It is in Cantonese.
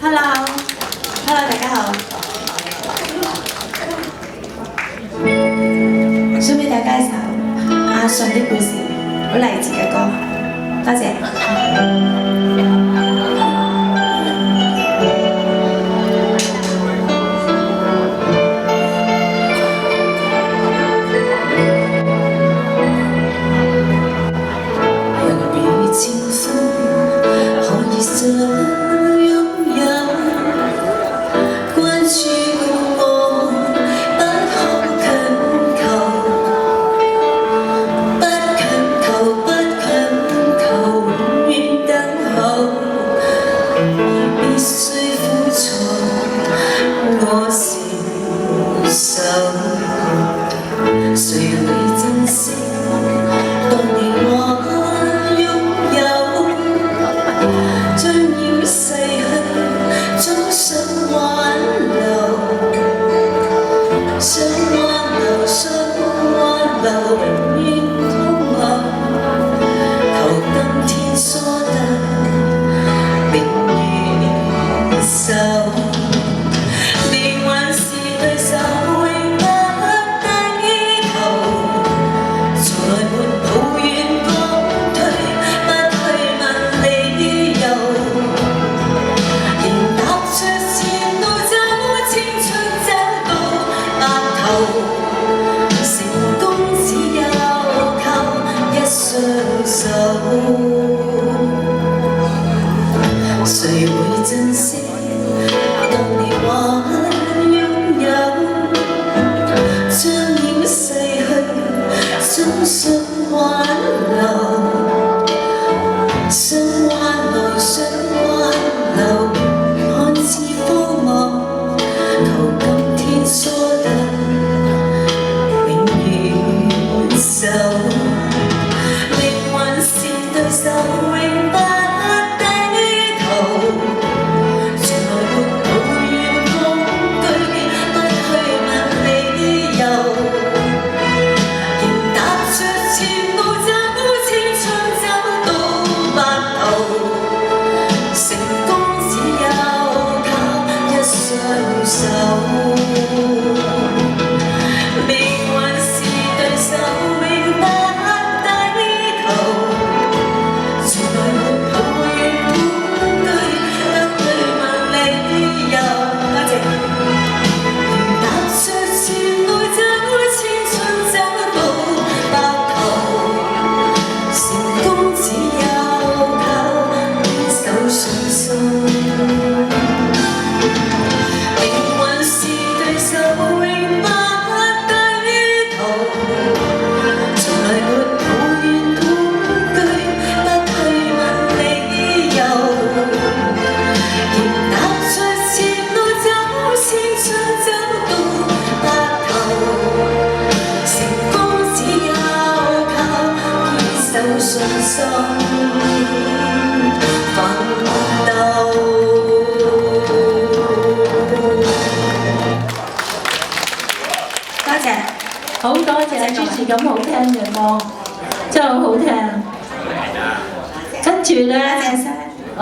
Hello，Hello， 大家好。想俾大家一首阿信的故事，好勵志嘅歌，多謝。誰會珍惜？當你還擁有，將要逝去，總想挽留，想挽留，想挽留，看似荒謬，求今天疏得永遠守，靈魂是對手，永不。好多謝主持咁好聽嘅歌，真係好好聽。跟住咧。